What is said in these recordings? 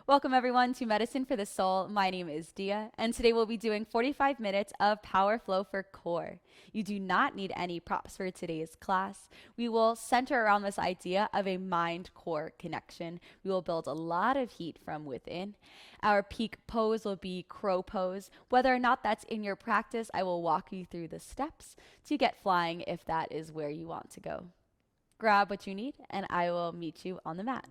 Welcome everyone to Medicine for the Soul. My name is Dia, and today we'll be doing 45 minutes of Power Flow for Core. You do not need any props for today's class. We will center around this idea of a mind-core connection. We will build a lot of heat from within. Our peak pose will be crow pose. Whether or not that's in your practice, I will walk you through the steps to get flying if that is where you want to go. Grab what you need, and I will meet you on the mat.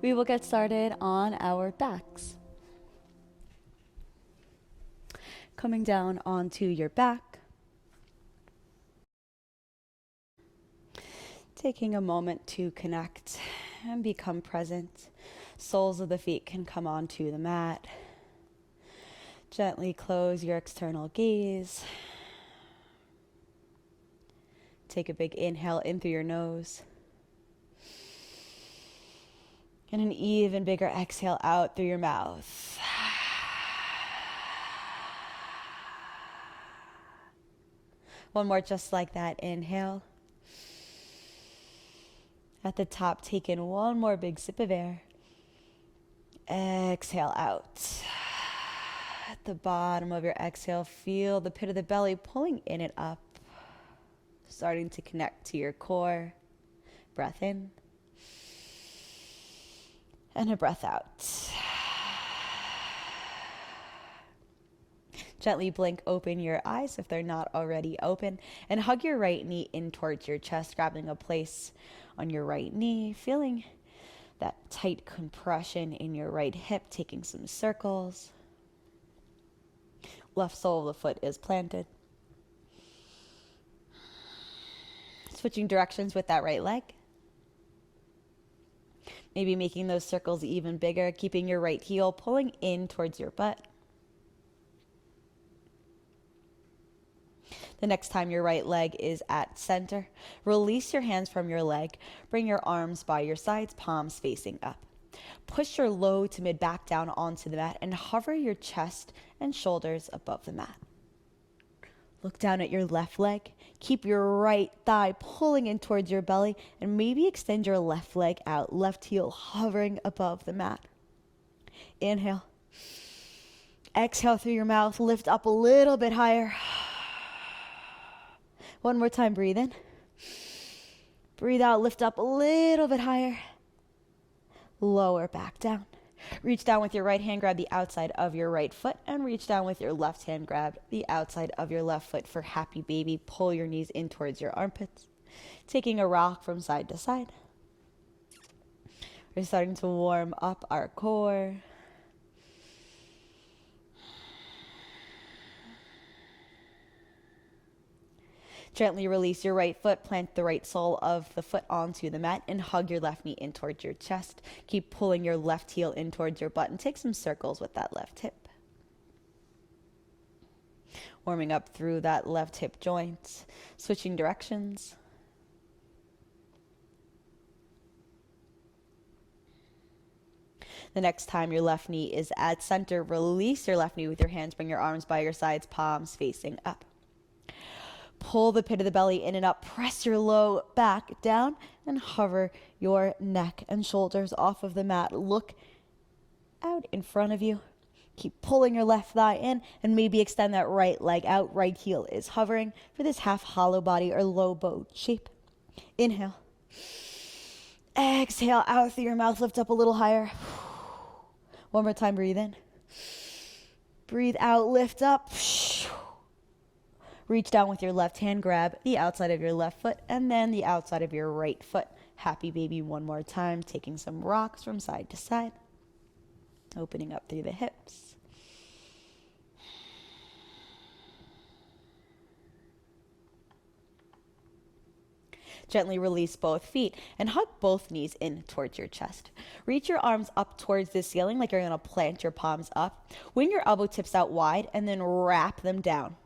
We will get started on our backs. Coming down onto your back. Taking a moment to connect and become present. Soles of the feet can come onto the mat. Gently close your external gaze. Take a big inhale in through your nose. And an even bigger exhale out through your mouth. One more just like that. Inhale. At the top, take in one more big sip of air. Exhale out. At the bottom of your exhale, feel the pit of the belly pulling in and up. Starting to connect to your core. Breath in. And a breath out. Gently blink open your eyes if they're not already open, and hug your right knee in towards your chest, grabbing a place on your right knee, feeling that tight compression in your right hip, taking some circles. Left sole of the foot is planted. Switching directions with that right leg. Maybe making those circles even bigger, keeping your right heel pulling in towards your butt. The next time your right leg is at center, release your hands from your leg. Bring your arms by your sides, palms facing up. Push your low to mid back down onto the mat and hover your chest and shoulders above the mat. Look down at your left leg. Keep your right thigh pulling in towards your belly and maybe extend your left leg out, left heel hovering above the mat. Inhale. Exhale through your mouth. Lift up a little bit higher. One more time, breathe in. Breathe out, lift up a little bit higher. Lower back down. Reach down with your right hand, grab the outside of your right foot, and reach down with your left hand, grab the outside of your left foot for happy baby. Pull your knees in towards your armpits. Taking a rock from side to side. We're starting to warm up our core. Gently release your right foot, plant the right sole of the foot onto the mat, and hug your left knee in towards your chest. Keep pulling your left heel in towards your butt and take some circles with that left hip. Warming up through that left hip joint, switching directions. The next time your left knee is at center, release your left knee with your hands, bring your arms by your sides, palms facing up. Pull the pit of the belly in and up. Press your low back down and hover your neck and shoulders off of the mat. Look out in front of you. Keep pulling your left thigh in and maybe extend that right leg out. Right heel is hovering for this half hollow body or low bow shape. Inhale. Exhale out through your mouth. Lift up a little higher. One more time. Breathe in. Breathe out. Lift up. Reach down with your left hand, grab the outside of your left foot and then the outside of your right foot. Happy baby one more time, taking some rocks from side to side. Opening up through the hips. Gently release both feet and hug both knees in towards your chest. Reach your arms up towards the ceiling like you're going to plant your palms up. Wing your elbow tips out wide and then wrap them down.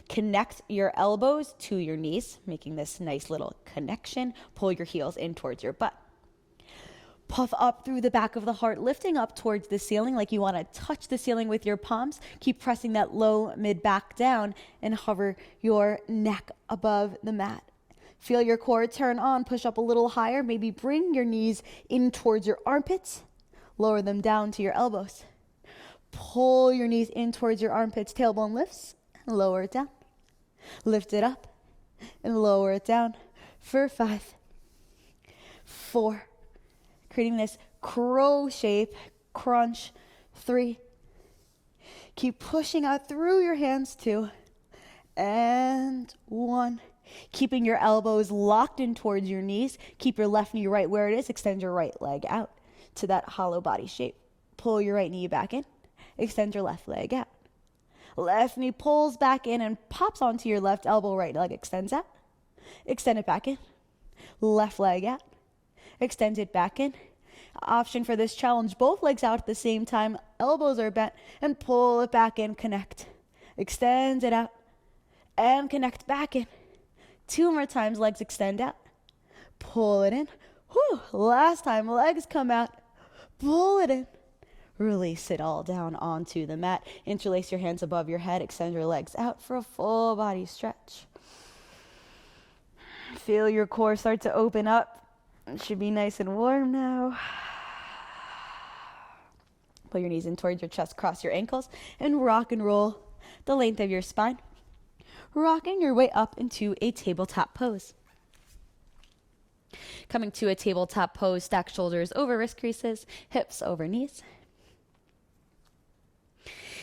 Connect your elbows to your knees, making this nice little connection. Pull your heels in towards your butt. Puff up through the back of the heart, lifting up towards the ceiling like you want to touch the ceiling with your palms. Keep pressing that low mid back down and hover your neck above the mat. Feel your core turn on, push up a little higher. Maybe bring your knees in towards your armpits. Lower them down to your elbows. Pull your knees in towards your armpits. Tailbone lifts, lower it down. Lift it up and lower it down for 5, 4. Creating this crow shape, crunch, 3. Keep pushing out through your hands, 2, and 1. Keeping your elbows locked in towards your knees. Keep your left knee right where it is. Extend your right leg out to that hollow body shape. Pull your right knee back in. Extend your left leg out. Left knee pulls back in and pops onto your left elbow. Right leg extends out. Extend it back in. Left leg out. Extend it back in. Option for this challenge, both legs out at the same time. Elbows are bent and pull it back in. Connect. Extend it out and connect back in. 2 more times, legs extend out. Pull it in. Whew. Last time, legs come out. Pull it in. Release it all down onto the mat. Interlace your hands above your head. Extend your legs out for a full body stretch. Feel your core start to open up. It should be nice and warm now. Pull your knees in towards your chest. Cross your ankles and rock and roll the length of your spine. Rocking your way up into a tabletop pose. Coming to a tabletop pose, stack shoulders over wrist creases, hips over knees.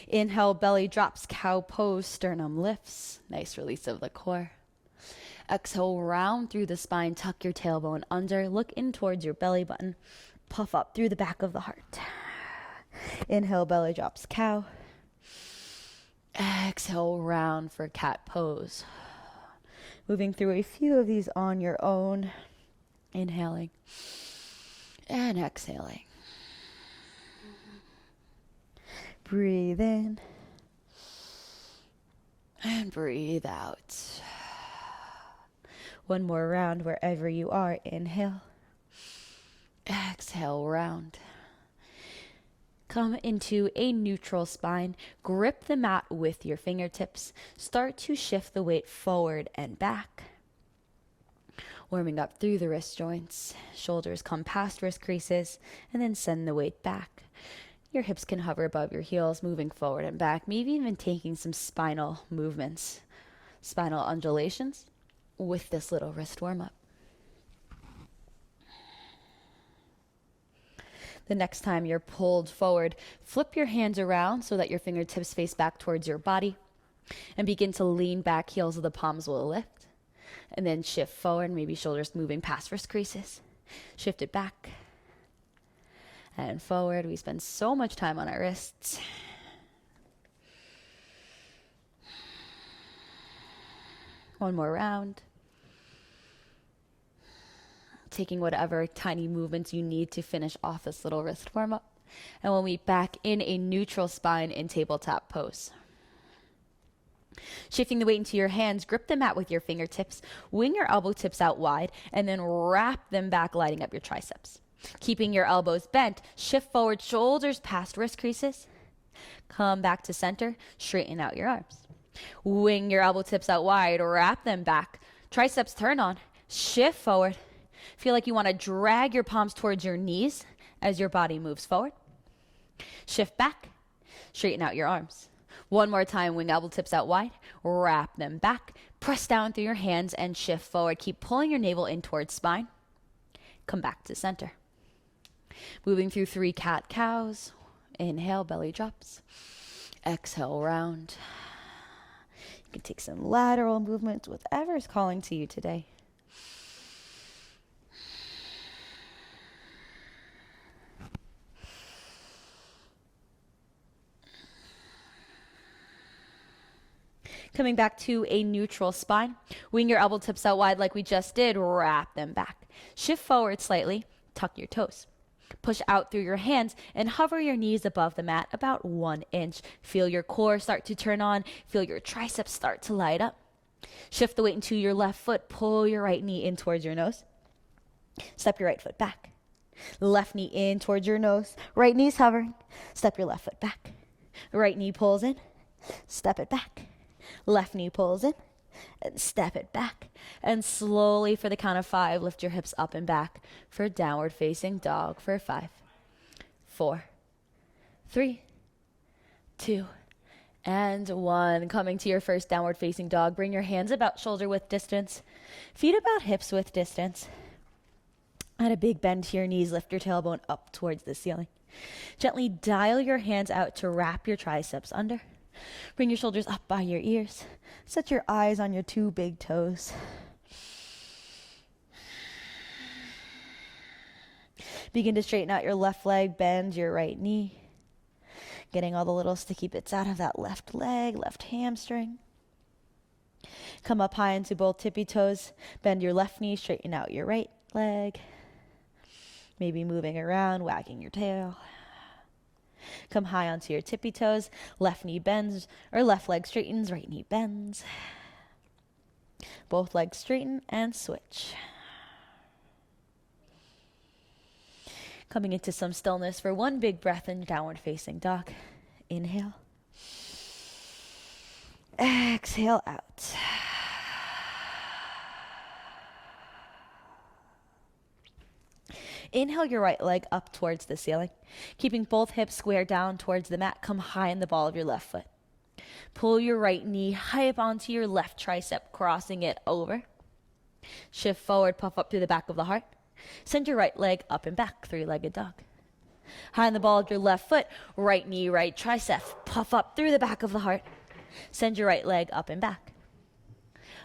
Inhale, belly drops, cow pose, sternum lifts. Nice release of the core. Exhale, round through the spine, tuck your tailbone under, look in towards your belly button, puff up through the back of the heart. Inhale, belly drops, cow. Exhale, round for cat pose. Moving through a few of these on your own. Inhaling and exhaling. Breathe in and breathe out. One more round wherever you are. Inhale. Exhale, round. Come into a neutral spine. Grip the mat with your fingertips. Start to shift the weight forward and back. Warming up through the wrist joints. Shoulders come past wrist creases and then send the weight back. Your hips can hover above your heels, moving forward and back. Maybe even taking some spinal movements, spinal undulations with this little wrist warm up. The next time you're pulled forward, flip your hands around so that your fingertips face back towards your body and begin to lean back. Heels of the palms will lift and then shift forward, maybe shoulders moving past wrist creases. Shift it back and forward. We spend so much time on our wrists. One more round. Taking whatever tiny movements you need to finish off this little wrist warm up. And we'll meet back in a neutral spine in tabletop pose. Shifting the weight into your hands, grip the mat with your fingertips, wing your elbow tips out wide, and then wrap them back, lighting up your triceps. Keeping your elbows bent, shift forward, shoulders past wrist creases. Come back to center, straighten out your arms. Wing your elbow tips out wide, wrap them back. Triceps turn on, shift forward. Feel like you want to drag your palms towards your knees as your body moves forward. Shift back, straighten out your arms. One more time, wing elbow tips out wide, wrap them back. Press down through your hands and shift forward. Keep pulling your navel in towards spine. Come back to center. Moving through 3 cat-cows. Inhale, belly drops. Exhale, round. You can take some lateral movements, whatever is calling to you today. Coming back to a neutral spine. Wing your elbow tips out wide like we just did. Wrap them back. Shift forward slightly. Tuck your toes. Push out through your hands and hover your knees above the mat about 1 inch. Feel your core start to turn on. Feel your triceps start to light up. Shift the weight into your left foot. Pull your right knee in towards your nose. Step your right foot back. Left knee in towards your nose. Right knee's hovering. Step your left foot back. Right knee pulls in. Step it back. Left knee pulls in. and step it back. And slowly for the count of 5, lift your hips up and back for downward facing dog for 5, 4, 3, 2, and 1. Coming to your first downward facing dog, bring your hands about shoulder width distance, feet about hips width distance. Add a big bend to your knees, lift your tailbone up towards the ceiling. Gently dial your hands out to wrap your triceps under. Bring your shoulders up by your ears. Set your eyes on your 2 big toes. Begin to straighten out your left leg, bend your right knee. Getting all the little sticky bits out of that left leg, left hamstring. Come up high into both tippy toes. Bend your left knee, straighten out your right leg. Maybe moving around, wagging your tail. Come high onto your tippy toes. Left knee bends, or left leg straightens, right knee bends. Both legs straighten and switch. Coming into some stillness for 1 big breath in downward facing dog. Inhale. Exhale out. Inhale your right leg up towards the ceiling. Keeping both hips square down towards the mat, come high in the ball of your left foot. Pull your right knee high up onto your left tricep, crossing it over. Shift forward, puff up through the back of the heart. Send your right leg up and back, 3-legged dog. High in the ball of your left foot, right knee, right tricep, puff up through the back of the heart. Send your right leg up and back.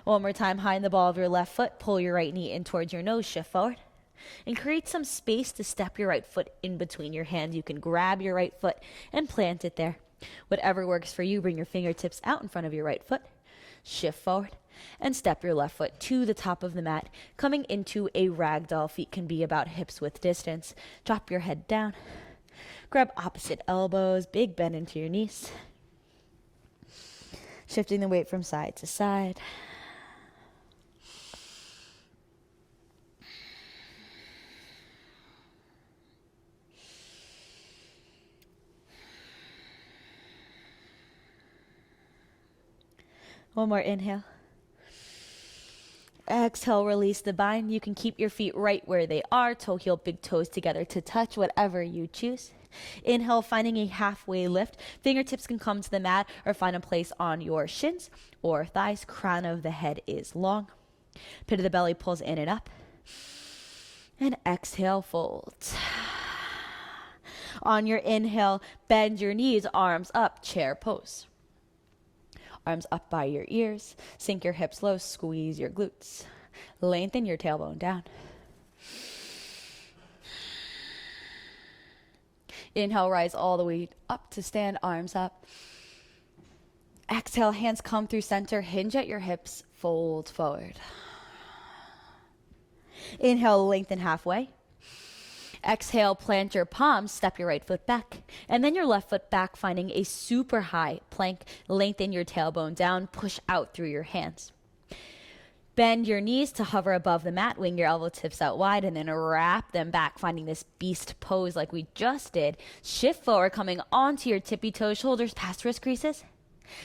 One more time, high in the ball of your left foot, pull your right knee in towards your nose, shift forward. And create some space to step your right foot in between your hands. You can grab your right foot and plant it there. Whatever works for you, bring your fingertips out in front of your right foot. Shift forward and step your left foot to the top of the mat, coming into a ragdoll. Feet can be about hips width distance. Drop your head down. Grab opposite elbows, big bend into your knees. Shifting the weight from side to side. One more inhale. Exhale, release the bind. You can keep your feet right where they are, toe heel, big toes together to touch, whatever you choose. Inhale, finding a halfway lift. Fingertips can come to the mat or find a place on your shins or thighs. Crown of the head is long. Pit of the belly pulls in and up. And exhale, fold. On your inhale, bend your knees, arms up, chair pose. Arms up by your ears. Sink your hips low. Squeeze your glutes. Lengthen your tailbone down. Inhale, rise all the way up to stand, arms up. Exhale, hands come through center. Hinge at your hips. Fold forward. Inhale, lengthen halfway. Exhale, plant your palms, step your right foot back, and then your left foot back, finding a super high plank. Lengthen your tailbone down, push out through your hands. Bend your knees to hover above the mat, wing your elbow tips out wide, and then wrap them back, finding this beast pose like we just did. Shift forward, coming onto your tippy toes, shoulders past wrist creases.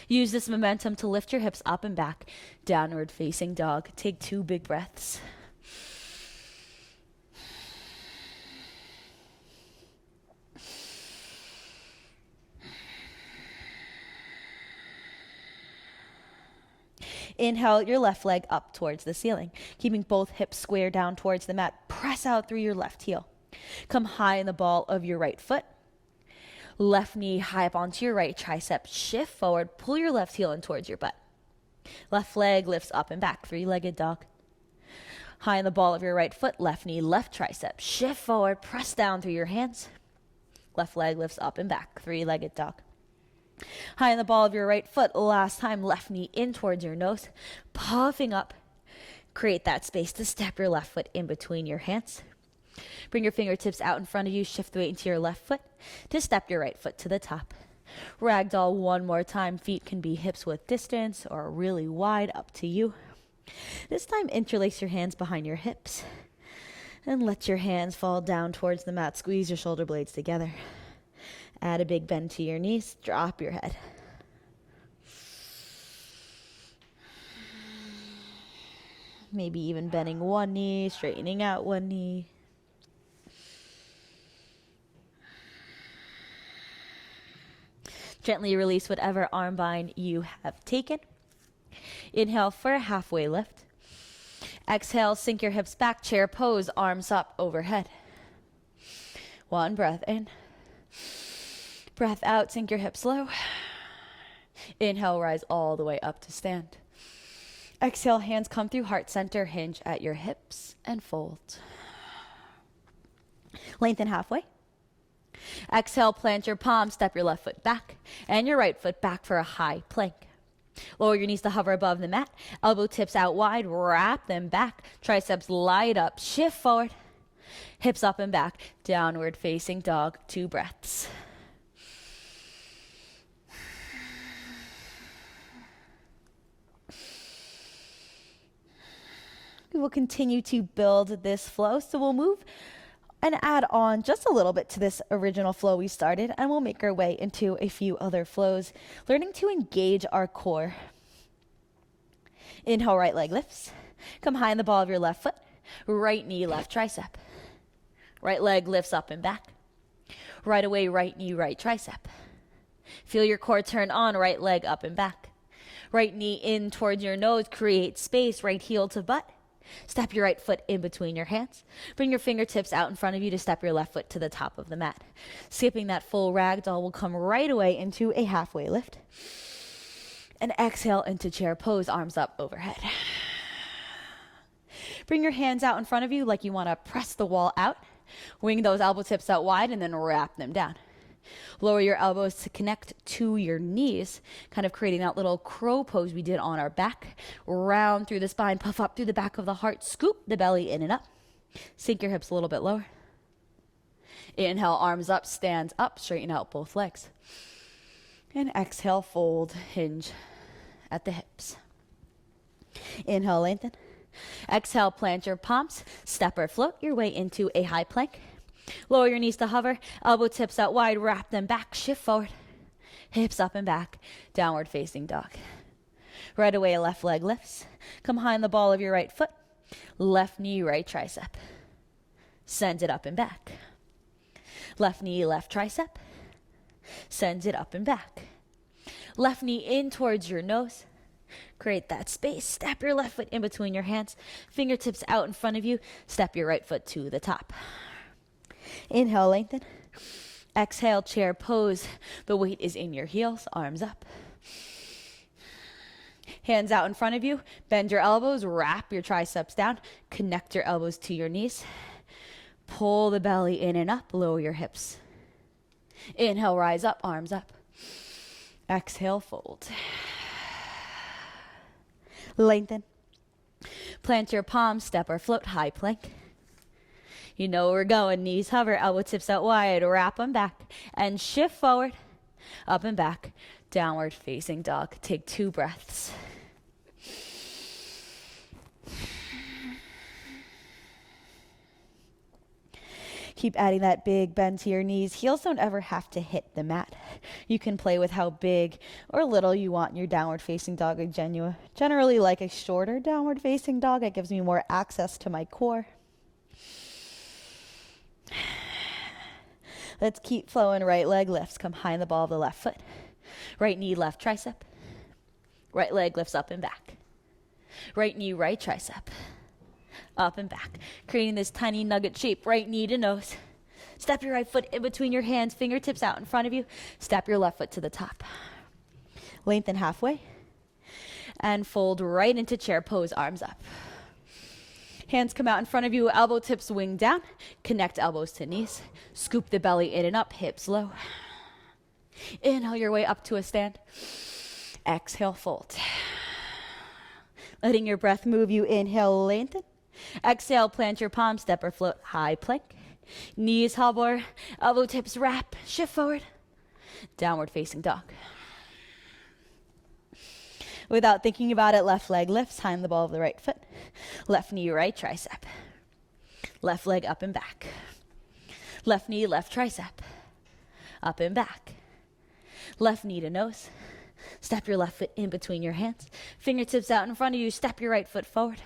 Use this momentum to lift your hips up and back, downward facing dog. Take 2 big breaths. Inhale your left leg up towards the ceiling, keeping both hips square down towards the mat. Press out through your left heel. Come high in the ball of your right foot. Left knee high up onto your right tricep. Shift forward, pull your left heel in towards your butt. Left leg lifts up and back, 3-legged dog. High in the ball of your right foot, left knee, left tricep. Shift forward, press down through your hands. Left leg lifts up and back, 3-legged dog. High in the ball of your right foot, last time, left knee in towards your nose, puffing up. Create that space to step your left foot in between your hands. Bring your fingertips out in front of you, shift the weight into your left foot to step your right foot to the top. Ragdoll one more time. Feet can be hips width distance or really wide, up to you. This time, interlace your hands behind your hips and let your hands fall down towards the mat. Squeeze your shoulder blades together. Add a big bend to your knees. Drop your head. Maybe even bending one knee, straightening out one knee. Gently release whatever arm bind you have taken. Inhale for a halfway lift. Exhale, sink your hips back, chair pose, arms up overhead. One breath in. Breath out, sink your hips low. Inhale, rise all the way up to stand. Exhale, hands come through heart center, hinge at your hips and fold. Lengthen halfway. Exhale, plant your palms, step your left foot back and your right foot back for a high plank. Lower your knees to hover above the mat. Elbow tips out wide, wrap them back. Triceps light up, shift forward. Hips up and back, downward facing dog, 2 breaths. We will continue to build this flow, so we'll move and add on just a little bit to this original flow we started, and we'll make our way into a few other flows, learning to engage our core. Inhale, right leg lifts. Come high in the ball of your left foot. Right knee, left tricep. Right leg lifts up and back. Right away, right knee, right tricep. Feel your core turn on, right leg up and back. Right knee in towards your nose, create space, right heel to butt. Step your right foot in between your hands. Bring your fingertips out in front of you to step your left foot to the top of the mat. Skipping that full ragdoll, will come right away into a halfway lift. And exhale into chair pose, arms up overhead. Bring your hands out in front of you like you want to press the wall out. Wing those elbow tips out wide and then wrap them down. Lower your elbows to connect to your knees, kind of creating that little crow pose we did on our back. Round through the spine, puff up through the back of the heart, scoop the belly in and up. Sink your hips a little bit lower. Inhale, arms up, stands up, straighten out both legs. And exhale, fold, hinge at the hips. Inhale, lengthen. Exhale, plant your palms, step or float your way into a high plank. Lower your knees to hover, elbow tips out wide, wrap them back, shift forward. Hips up and back, downward facing dog. Right away, left leg lifts. Come high in the ball of your right foot. Left knee, right tricep. Send it up and back. Left knee, left tricep. Send it up and back. Left knee in towards your nose. Create that space. Step your left foot in between your hands. Fingertips out in front of you. Step your right foot to the top. Inhale, lengthen. Exhale, chair pose. The weight is in your heels, arms up. Hands out in front of you. Bend your elbows, wrap your triceps down. Connect your elbows to your knees. Pull the belly in and up, lower your hips. Inhale, rise up, arms up. Exhale, fold. Lengthen. Plant your palms, step or float, high plank. You know where we're going. Knees hover, elbow tips out wide, wrap them back, and shift forward, up and back, downward facing dog. Take 2 breaths. Keep adding that big bend to your knees. Heels don't ever have to hit the mat. You can play with how big or little you want in your downward facing dog. I generally like a shorter downward facing dog. It gives me more access to my core. Let's keep flowing. Right leg lifts. Come high in the ball of the left foot. Right knee, left tricep. Right leg lifts up and back. Right knee, right tricep. Up and back. Creating this tiny nugget shape. Right knee to nose. Step your right foot in between your hands. Fingertips out in front of you. Step your left foot to the top. Lengthen halfway. And fold right into chair pose, arms up. Hands come out in front of you, elbow tips wing down. Connect elbows to knees. Scoop the belly in and up, hips low. Inhale your way up to a stand. Exhale, fold. Letting your breath move you, inhale, lengthen. Exhale, plant your palms, step or float, high plank. Knees hover, elbow tips wrap, shift forward. Downward facing dog. Without thinking about it, left leg lifts, high in the ball of the right foot. Left knee, right tricep. Left leg up and back. Left knee, left tricep. Up and back. Left knee to nose. Step your left foot in between your hands. Fingertips out in front of you. Step your right foot forward.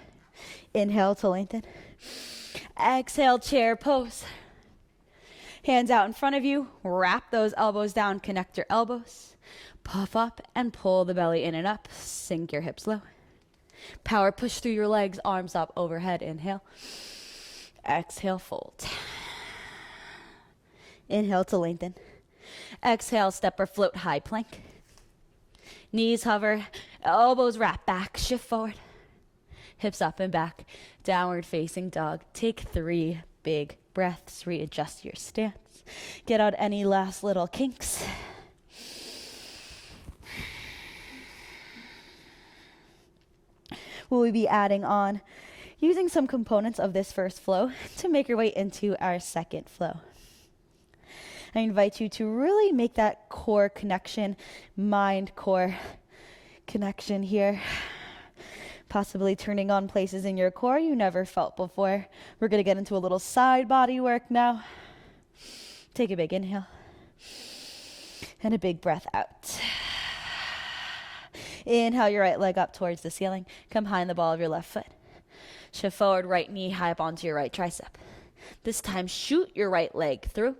Inhale to lengthen. Exhale, chair pose. Hands out in front of you. Wrap those elbows down. Connect your elbows. Puff up and pull the belly in and up. Sink your hips low. Power push through your legs. Arms up overhead. Inhale. Exhale, fold. Inhale to lengthen. Exhale, step or float high plank. Knees hover. Elbows wrap back. Shift forward. Hips up and back. Downward facing dog. Take 3 big breaths. Readjust your stance. Get out any last little kinks. We'll be adding on using some components of this first flow to make your way into our second flow. I invite you to really make that core connection, mind-core connection here. Possibly turning on places in your core you never felt before. We're going to get into a little side body work now. Take a big inhale and a big breath out. Inhale your right leg up towards the ceiling. Come behind the ball of your left foot. Shift forward, right knee high up onto your right tricep. This time, shoot your right leg through,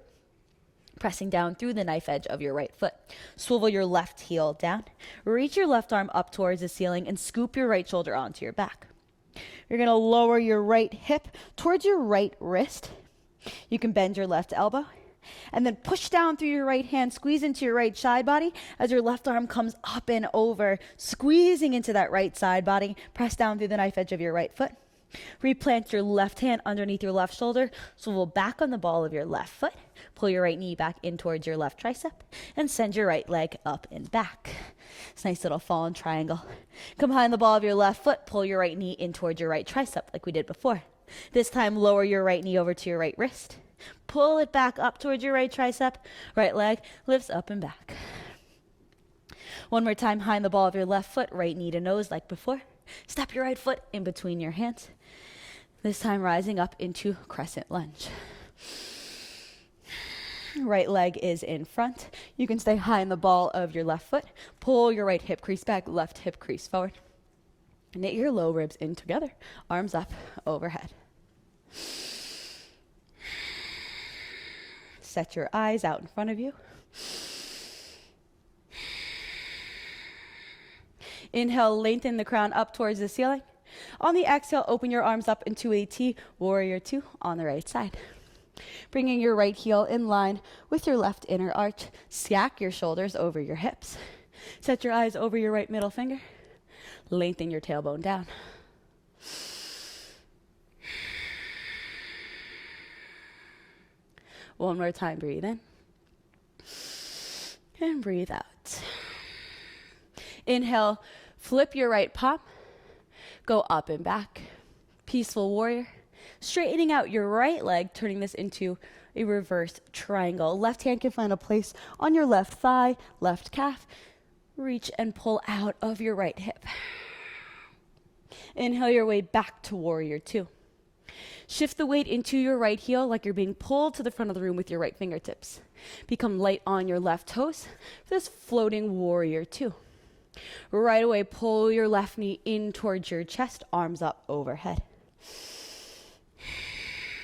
pressing down through the knife edge of your right foot. Swivel your left heel down. Reach your left arm up towards the ceiling and scoop your right shoulder onto your back. You're going to lower your right hip towards your right wrist. You can bend your left elbow and then push down through your right hand, squeeze into your right side body as your left arm comes up and over, squeezing into that right side body. Press down through the knife edge of your right foot. Replant your left hand underneath your left shoulder, swivel back on the ball of your left foot, pull your right knee back in towards your left tricep, and send your right leg up and back. It's a nice little fallen triangle. Come behind the ball of your left foot, pull your right knee in towards your right tricep like we did before. This time, lower your right knee over to your right wrist. Pull it back up towards your right tricep. Right leg lifts up and back. One more time, behind the ball of your left foot, right knee to nose like before. Step your right foot in between your hands. This time rising up into crescent lunge. Right leg is in front. You can stay high in the ball of your left foot. Pull your right hip crease back, left hip crease forward. Knit your low ribs in together. Arms up overhead. Set your eyes out in front of you. Inhale, lengthen the crown up towards the ceiling. On the exhale, open your arms up into a T, warrior 2 on the right side. Bringing your right heel in line with your left inner arch. Stack your shoulders over your hips. Set your eyes over your right middle finger. Lengthen your tailbone down. One more time, breathe in. And breathe out. Inhale, flip your right palm. Go up and back. Peaceful warrior. Straightening out your right leg, turning this into a reverse triangle. Left hand can find a place on your left thigh, left calf. Reach and pull out of your right hip. Inhale your way back to warrior 2. Shift the weight into your right heel like you're being pulled to the front of the room with your right fingertips. Become light on your left toes for this floating warrior 2. Right away, pull your left knee in towards your chest, arms up overhead.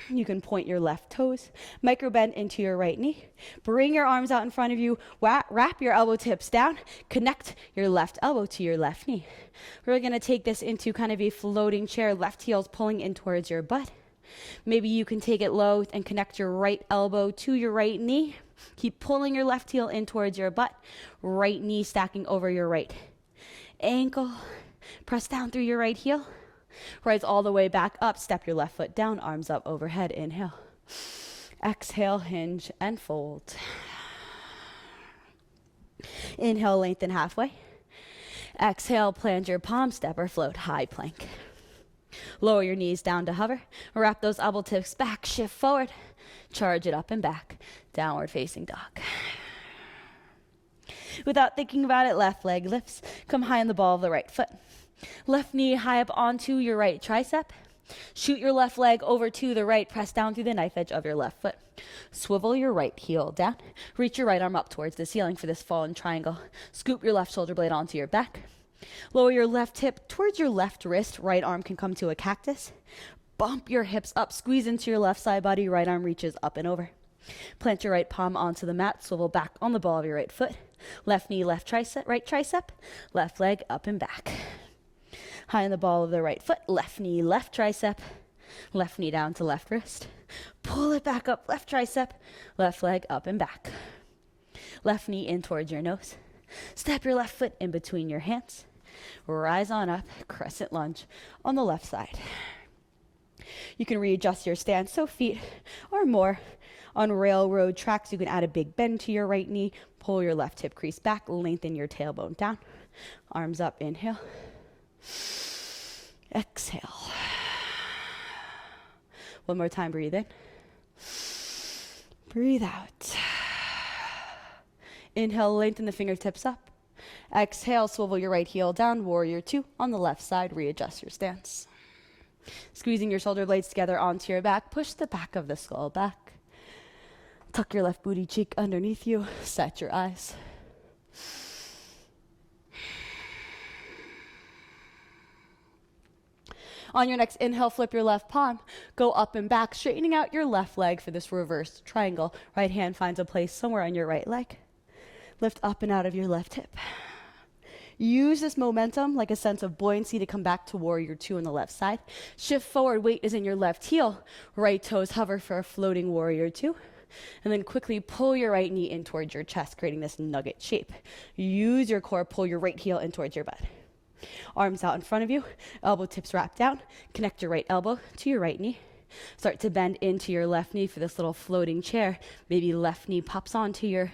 You can point your left toes, micro bend into your right knee. Bring your arms out in front of you, wrap your elbow tips down, connect your left elbow to your left knee. We're going to take this into kind of a floating chair, left heel's pulling in towards your butt. Maybe you can take it low and connect your right elbow to your right knee. Keep pulling your left heel in towards your butt. Right knee stacking over your right ankle. Press down through your right heel. Rise all the way back up. Step your left foot down. Arms up overhead. Inhale. Exhale, hinge and fold. Inhale, lengthen halfway. Exhale, plant your palm, step or float, high plank. Lower your knees down to hover. Wrap those elbow tips back, shift forward. Charge it up and back. Downward facing dog. Without thinking about it, left leg lifts. Come high on the ball of the right foot. Left knee high up onto your right tricep. Shoot your left leg over to the right. Press down through the knife edge of your left foot. Swivel your right heel down. Reach your right arm up towards the ceiling for this fallen triangle. Scoop your left shoulder blade onto your back. Lower your left hip towards your left wrist. Right arm can come to a cactus. Bump your hips up. Squeeze into your left side body. Right arm reaches up and over. Plant your right palm onto the mat. Swivel back on the ball of your right foot. Left knee, left tricep, right tricep. Left leg up and back. High on the ball of the right foot. Left knee, left tricep. Left knee down to left wrist. Pull it back up. Left tricep. Left leg up and back. Left knee in towards your nose. Step your left foot in between your hands. Rise on up. Crescent lunge on the left side. You can readjust your stance so feet are more on railroad tracks. You can add a big bend to your right knee. Pull your left hip crease back. Lengthen your tailbone down. Arms up. Inhale. Exhale. One more time. Breathe in. Breathe out. Inhale. Lengthen the fingertips up. Exhale. Swivel your right heel down. Warrior two on the left side. Readjust your stance. Squeezing your shoulder blades together onto your back. Push the back of the skull back. Tuck your left booty cheek underneath you. Set your eyes. On your next inhale, flip your left palm. Go up and back, straightening out your left leg for this reverse triangle. Right hand finds a place somewhere on your right leg. Lift up and out of your left hip. Use this momentum like a sense of buoyancy to come back to warrior two on the left side. Shift forward, weight is in your left heel. Right toes hover for a floating warrior two. And then quickly pull your right knee in towards your chest, creating this nugget shape. Use your core, pull your right heel in towards your butt. Arms out in front of you, elbow tips wrap down. Connect your right elbow to your right knee. Start to bend into your left knee for this little floating chair. Maybe left knee pops onto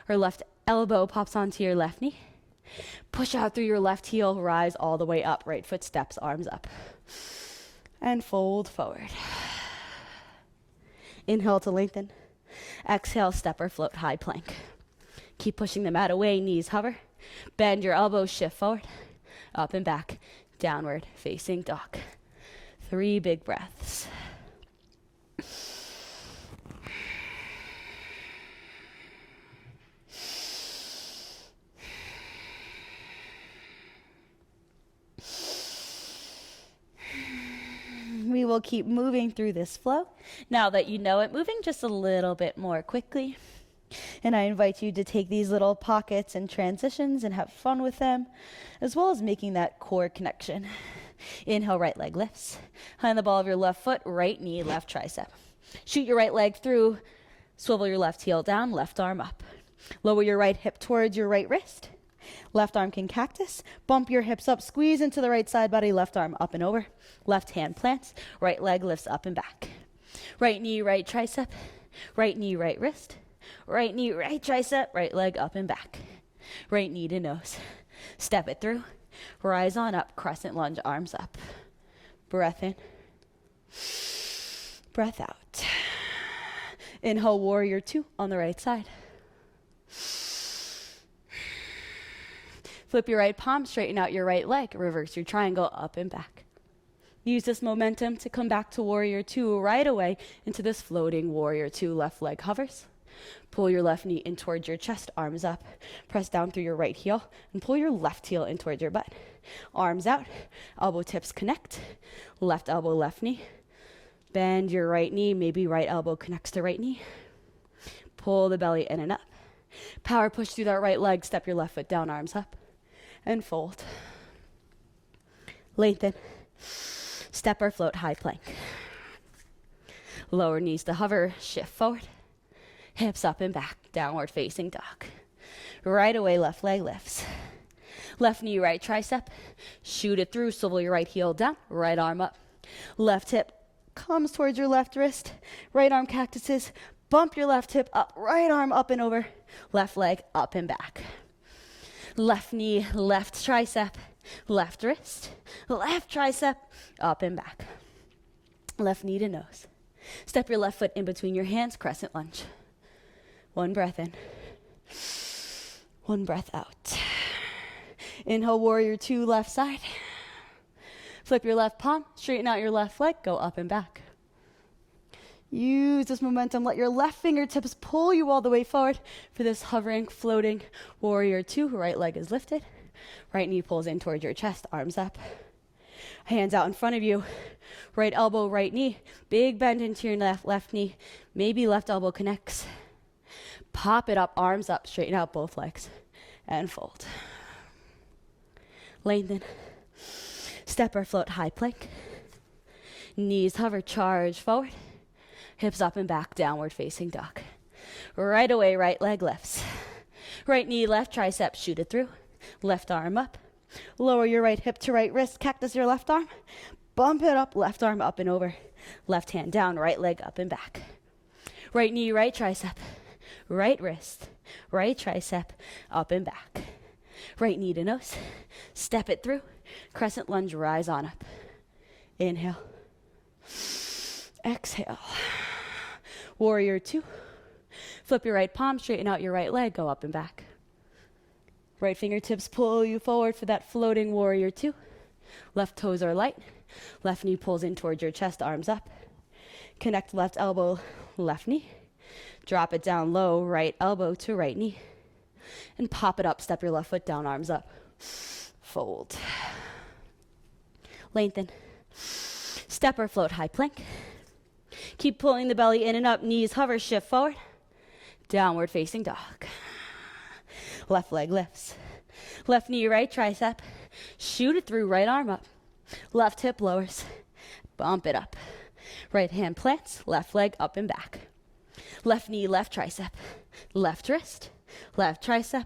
or left elbow pops onto your left knee. Push out through your left heel, rise all the way up. Right foot steps, arms up. And fold forward. Inhale to lengthen. Exhale, step or float high plank. Keep pushing the mat away, knees hover. Bend your elbows, shift forward. Up and back, downward facing dog. 3 big breaths. We will keep moving through this flow. Now that you know it, moving just a little bit more quickly. And I invite you to take these little pockets and transitions and have fun with them, as well as making that core connection. Inhale, right leg lifts. High on the ball of your left foot, right knee, left tricep. Shoot your right leg through. Swivel your left heel down, left arm up. Lower your right hip towards your right wrist. Left arm can cactus. Bump your hips up. Squeeze into the right side body. Left arm up and over. Left hand plants. Right leg lifts up and back. Right knee, right tricep. Right knee, right wrist. Right knee, right tricep. Right leg up and back. Right knee to nose. Step it through. Rise on up. Crescent lunge, arms up. Breath in. Breath out. Inhale, warrior two on the right side. Flip your right palm, straighten out your right leg. Reverse your triangle up and back. Use this momentum to come back to warrior two right away into this floating warrior two. Left leg hovers. Pull your left knee in towards your chest, arms up. Press down through your right heel and pull your left heel in towards your butt. Arms out, elbow tips connect. Left elbow, left knee. Bend your right knee, maybe right elbow connects to right knee. Pull the belly in and up. Power push through that right leg, step your left foot down, arms up. And fold. Lengthen. Step or float high plank. Lower knees to hover, shift forward. Hips up and back, downward facing dog. Right away, left leg lifts. Left knee, right tricep. Shoot it through, swivel your right heel down, right arm up. Left hip comes towards your left wrist. Right arm cactuses. Bump your left hip up, right arm up and over. Left leg up and back. Left knee, left tricep, left wrist, left tricep, up and back. Left knee to nose. Step your left foot in between your hands, crescent lunge. 1 breath in. 1 breath out. Inhale, warrior two, left side. Flip your left palm, straighten out your left leg, go up and back. Use this momentum. Let your left fingertips pull you all the way forward for this hovering, floating warrior two. Right leg is lifted. Right knee pulls in towards your chest, arms up. Hands out in front of you. Right elbow, right knee. Big bend into your left knee. Maybe left elbow connects. Pop it up, arms up, straighten out both legs. And fold. Lengthen. Step or float, high plank. Knees hover, charge forward. Hips up and back, downward facing dog. Right away, right leg lifts. Right knee, left tricep, shoot it through. Left arm up. Lower your right hip to right wrist, cactus your left arm. Bump it up, left arm up and over. Left hand down, right leg up and back. Right knee, right tricep. Right wrist, right tricep, up and back. Right knee to nose. Step it through. Crescent lunge, rise on up. Inhale. Exhale. Warrior 2. Flip your right palm, straighten out your right leg, go up and back. Right fingertips pull you forward for that floating warrior 2. Left toes are light. Left knee pulls in towards your chest, arms up. Connect left elbow, left knee. Drop it down low, right elbow to right knee. And pop it up, step your left foot down, arms up. Fold. Lengthen. Step or float, high plank. Keep pulling the belly in and up, knees hover, shift forward. Downward facing dog. Left leg lifts. Left knee, right tricep. Shoot it through, right arm up. Left hip lowers. Bump it up. Right hand plants, left leg up and back. Left knee, left tricep. Left wrist. Left tricep,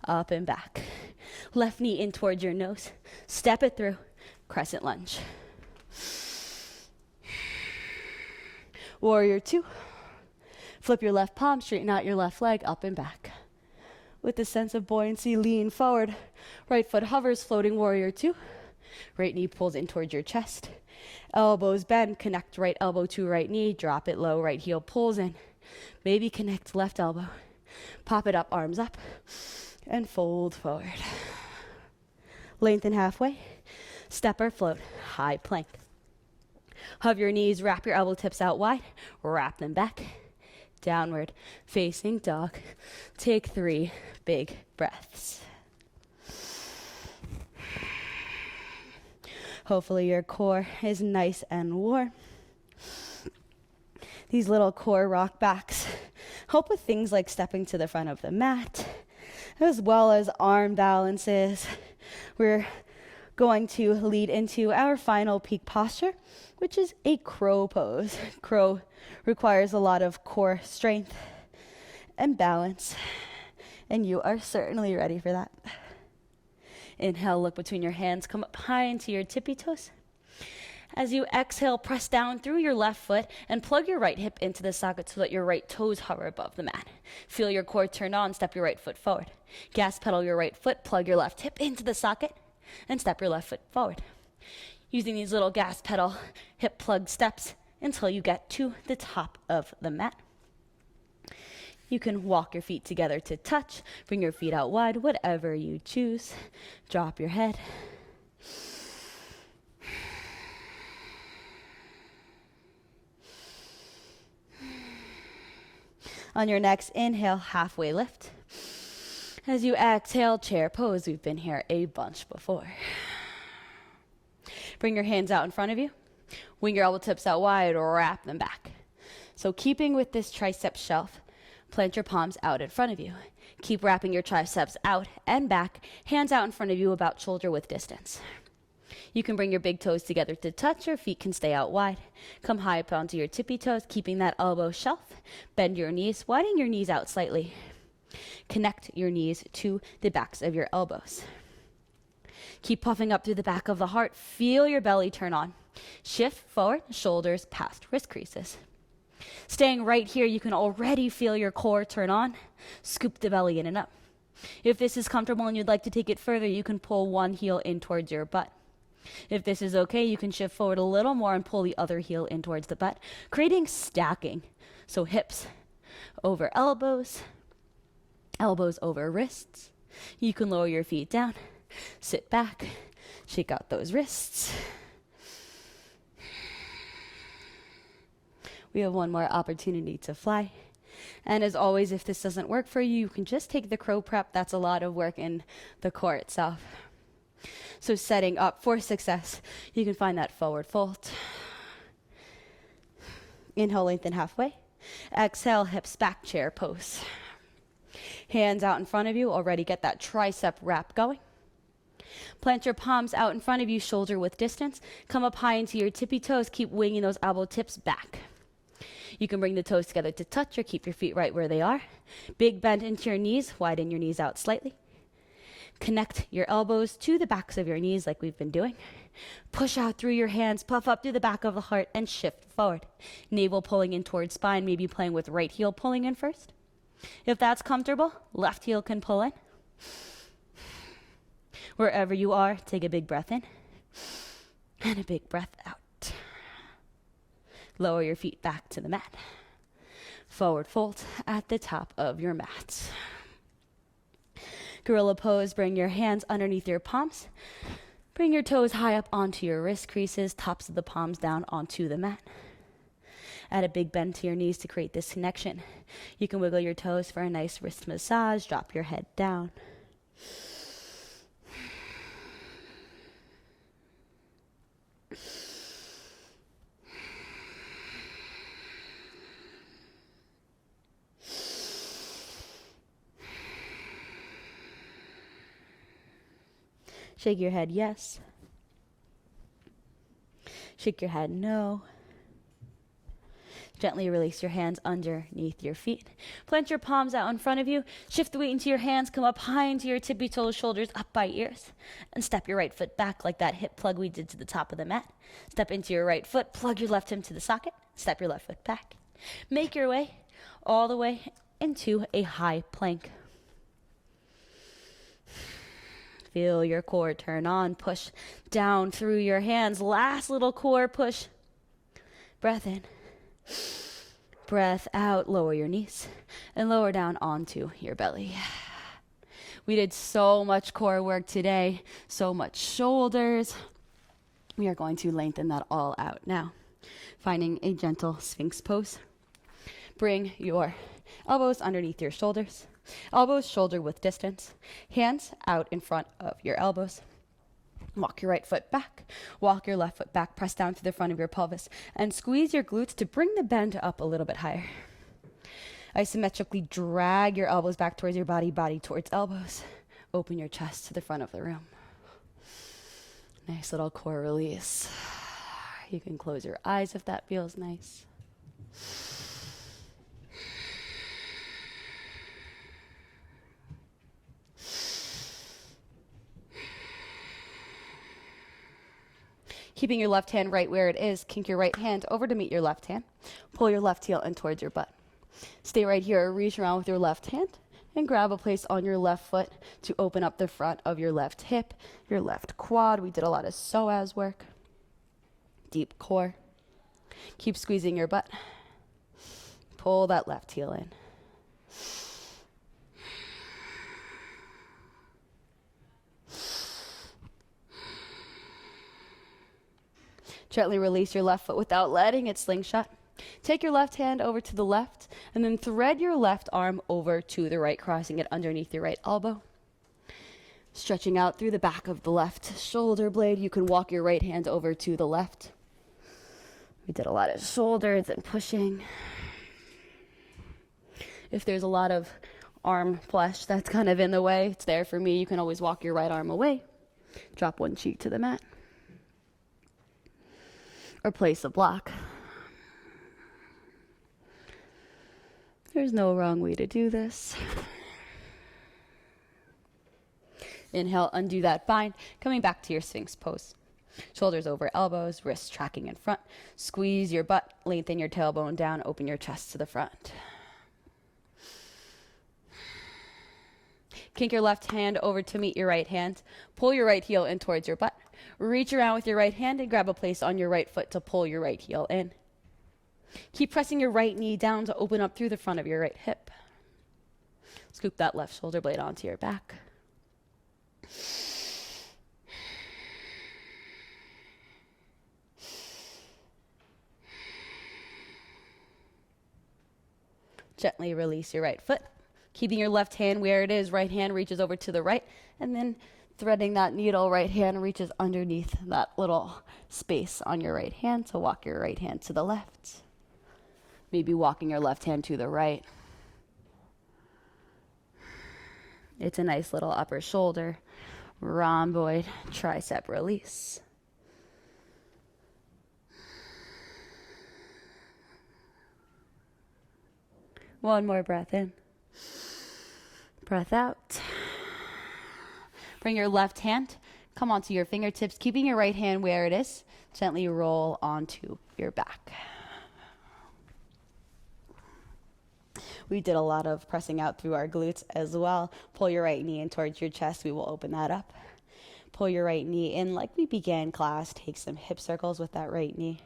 up and back. Left knee in towards your nose. Step it through. Crescent lunge. Warrior 2. Flip your left palm, straighten out your left leg, up and back. With a sense of buoyancy, lean forward. Right foot hovers, floating warrior 2. Right knee pulls in towards your chest. Elbows bend, connect right elbow to right knee, drop it low, right heel pulls in. Maybe connect left elbow. Pop it up, arms up, and fold forward. Lengthen halfway. Step or float, high plank. Hover your knees, wrap your elbow tips out wide, wrap them back. Downward facing dog. Take 3 big breaths. Hopefully your core is nice and warm. These little core rock backs help with things like stepping to the front of the mat, as well as arm balances. We're going to lead into our final peak posture, which is a crow pose. Crow requires a lot of core strength and balance, and you are certainly ready for that. Inhale, look between your hands, come up high into your tippy toes. As you exhale, press down through your left foot and plug your right hip into the socket so that your right toes hover above the mat. Feel your core turn on, step your right foot forward. Gas pedal your right foot, plug your left hip into the socket, and step your left foot forward. Using these little gas pedal hip plug steps until you get to the top of the mat. You can walk your feet together to touch, bring your feet out wide, whatever you choose. Drop your head. On your next inhale, halfway lift. As you exhale, chair pose. We've been here a bunch before. Bring your hands out in front of you. Wing your elbow tips out wide or wrap them back. So keeping with this tricep shelf, plant your palms out in front of you. Keep wrapping your triceps out and back, hands out in front of you about shoulder width distance. You can bring your big toes together to touch. Your feet can stay out wide. Come high up onto your tippy toes, keeping that elbow shelf. Bend your knees, widen your knees out slightly. Connect your knees to the backs of your elbows. Keep puffing up through the back of the heart. Feel your belly turn on. Shift forward, shoulders past wrist creases. Staying right here, you can already feel your core turn on. Scoop the belly in and up. If this is comfortable and you'd like to take it further, you can pull one heel in towards your butt. If this is okay, you can shift forward a little more and pull the other heel in towards the butt, creating stacking. So hips over elbows, elbows over wrists. You can lower your feet down, sit back, shake out those wrists. We have one more opportunity to fly. And as always, if this doesn't work for you, you can just take the crow prep. That's a lot of work in the core itself. So setting up for success, you can find that forward fold. Inhale, lengthen halfway. Exhale, hips back, chair pose. Hands out in front of you. Already get that tricep wrap going. Plant your palms out in front of you, shoulder width distance. Come up high into your tippy toes. Keep winging those elbow tips back. You can bring the toes together to touch or keep your feet right where they are. Big bend into your knees. Widen your knees out slightly. Connect your elbows to the backs of your knees like we've been doing. Push out through your hands, puff up through the back of the heart, and shift forward. Navel pulling in towards spine, maybe playing with right heel pulling in first. If that's comfortable, left heel can pull in. Wherever you are, take a big breath in and a big breath out. Lower your feet back to the mat. Forward fold at the top of your mat. Gorilla pose, bring your hands underneath your palms. Bring your toes high up onto your wrist creases, tops of the palms down onto the mat. Add a big bend to your knees to create this connection. You can wiggle your toes for a nice wrist massage. Drop your head down. Shake your head yes. Shake your head no. Gently release your hands underneath your feet. Plant your palms out in front of you. Shift the weight into your hands. Come up high into your tippy toes, shoulders up by ears. And step your right foot back like that hip plug we did to the top of the mat. Step into your right foot. Plug your left hip to the socket. Step your left foot back. Make your way all the way into a high plank. Feel your core turn on. Push down through your hands. Last little core push. Breath in. Breath out. Lower your knees and lower down onto your belly. We did so much core work today, so much shoulders. We are going to lengthen that all out now. Finding a gentle Sphinx pose. Bring your elbows underneath your shoulders. Elbows shoulder width distance. Hands out in front of your elbows. Walk your right foot back. Walk your left foot back. Press down to the front of your pelvis and squeeze your glutes to bring the bend up a little bit higher. Isometrically drag your elbows back towards your body, body towards elbows. Open your chest to the front of the room. Nice little core release. You can close your eyes if that feels nice. Keeping your left hand right where it is, kink your right hand over to meet your left hand. Pull your left heel in towards your butt. Stay right here, reach around with your left hand and grab a place on your left foot to open up the front of your left hip, your left quad. We did a lot of psoas work. Deep core. Keep squeezing your butt. Pull that left heel in. Gently release your left foot without letting it slingshot. Take your left hand over to the left and then thread your left arm over to the right, crossing it underneath your right elbow. Stretching out through the back of the left shoulder blade. You can walk your right hand over to the left. We did a lot of shoulders and pushing. If there's a lot of arm flesh that's kind of in the way, it's there for me. You can always walk your right arm away. Drop one cheek to the mat. Or place a block. There's no wrong way to do this. Inhale, undo that bind. Coming back to your Sphinx pose. Shoulders over elbows, wrists tracking in front. Squeeze your butt, lengthen your tailbone down, open your chest to the front. Kink your left hand over to meet your right hand. Pull your right heel in towards your butt. Reach around with your right hand and grab a place on your right foot to pull your right heel in. Keep pressing your right knee down to open up through the front of your right hip. Scoop that left shoulder blade onto your back. Gently release your right foot. Keeping your left hand where it is, right hand reaches over to the right, and then threading that needle, right hand reaches underneath that little space on your right hand. So walk your right hand to the left. Maybe walking your left hand to the right. It's a nice little upper shoulder, rhomboid, tricep release. One more breath in. Breath out. Bring your left hand, come onto your fingertips, keeping your right hand where it is. Gently roll onto your back. We did a lot of pressing out through our glutes as well. Pull your right knee in towards your chest. We will open that up. Pull your right knee in like we began class. Take some hip circles with that right knee.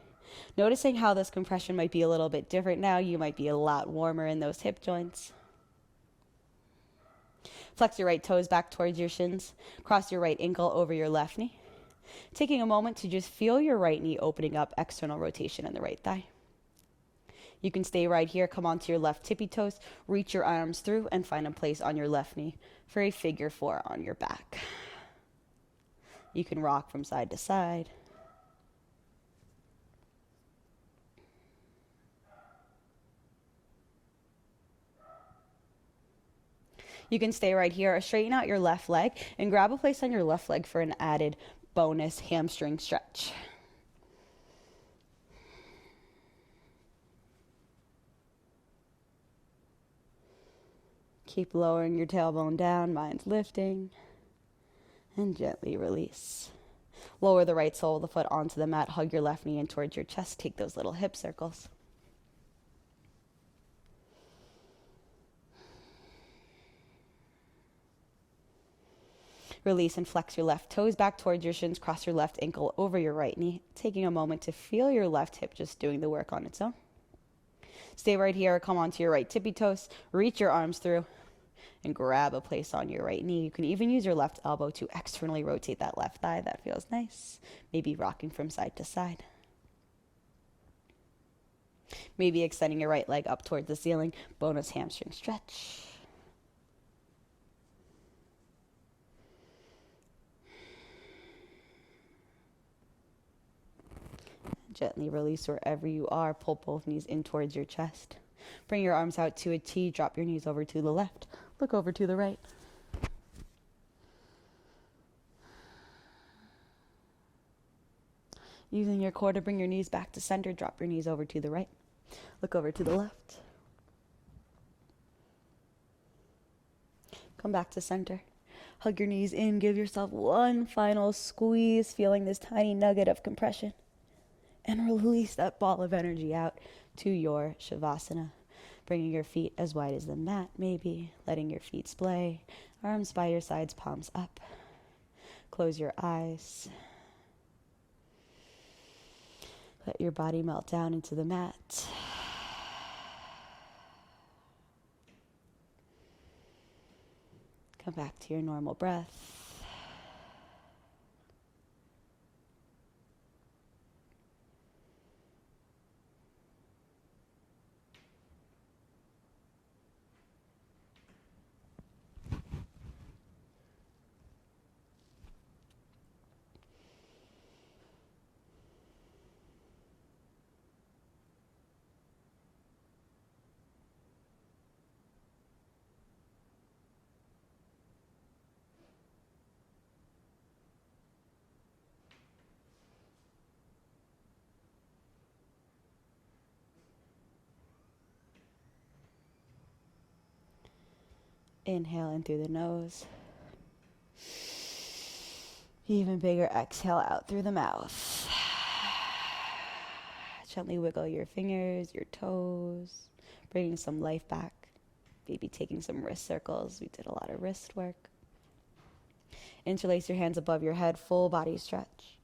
Noticing how this compression might be a little bit different now. You might be a lot warmer in those hip joints. Flex your right toes back towards your shins. Cross your right ankle over your left knee. Taking a moment to just feel your right knee opening up, external rotation in the right thigh. You can stay right here, come onto your left tippy toes, reach your arms through, and find a place on your left knee for a figure 4 on your back. You can rock from side to side. You can stay right here or straighten out your left leg and grab a place on your left leg for an added bonus hamstring stretch. Keep lowering your tailbone down, mind's lifting, and gently release. Lower the right sole of the foot onto the mat, hug your left knee in towards your chest, take those little hip circles. Release and flex your left toes back towards your shins, cross your left ankle over your right knee, taking a moment to feel your left hip just doing the work on its own. Stay right here, come onto your right tippy toes, reach your arms through, and grab a place on your right knee. You can even use your left elbow to externally rotate that left thigh. That feels nice. Maybe rocking from side to side. Maybe extending your right leg up towards the ceiling. Bonus hamstring stretch. Gently release wherever you are. Pull both knees in towards your chest. Bring your arms out to a T. Drop your knees over to the left. Look over to the right. Using your core to bring your knees back to center. Drop your knees over to the right. Look over to the left. Come back to center. Hug your knees in. Give yourself one final squeeze, feeling this tiny nugget of compression. And release that ball of energy out to your Shavasana. Bringing your feet as wide as the mat, maybe. Letting your feet splay. Arms by your sides, palms up. Close your eyes. Let your body melt down into the mat. Come back to your normal breath. Inhale in through the nose. Even bigger exhale out through the mouth. Gently wiggle your fingers, your toes, bringing some life back. Maybe taking some wrist circles. We did a lot of wrist work. Interlace your hands above your head, full body stretch.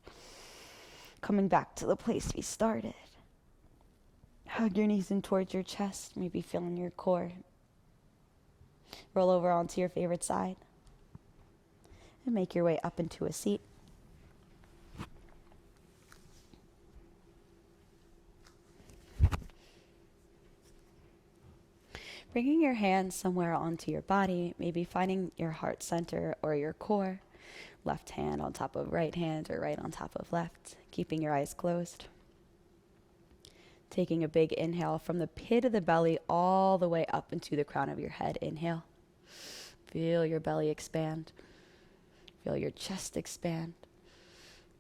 Coming back to the place we started. Hug your knees in towards your chest, maybe feeling your core. Roll over onto your favorite side. And make your way up into a seat. Bringing your hands somewhere onto your body, maybe finding your heart center or your core. Left hand on top of right hand or right on top of left, keeping your eyes closed. Taking a big inhale from the pit of the belly all the way up into the crown of your head. Inhale. Feel your belly expand. Feel your chest expand.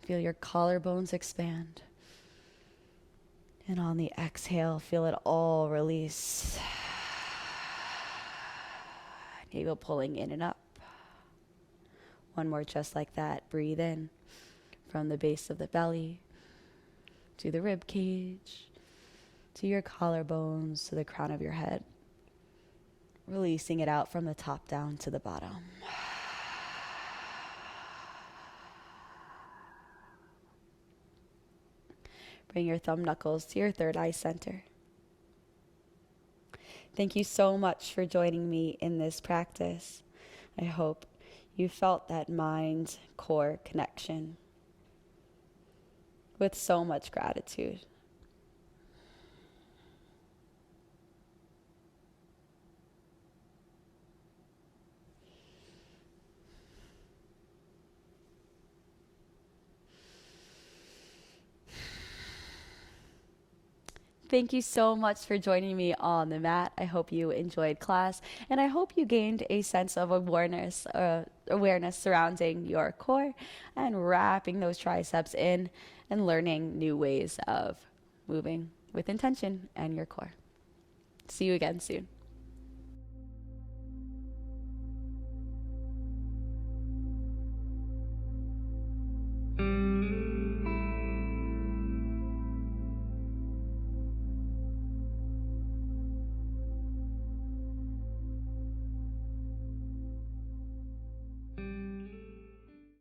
Feel your collarbones expand. And on the exhale, feel it all release. Navel pulling in and up. One more just like that. Breathe in from the base of the belly to the rib cage, to your collarbones, to the crown of your head. Releasing it out from the top down to the bottom. Bring your thumb knuckles to your third eye center. Thank you so much for joining me in this practice. I hope you felt that mind-core connection with so much gratitude. Thank you so much for joining me on the mat. I hope you enjoyed class, and I hope you gained a sense of awareness surrounding your core and wrapping those triceps in and learning new ways of moving with intention and your core. See you again soon.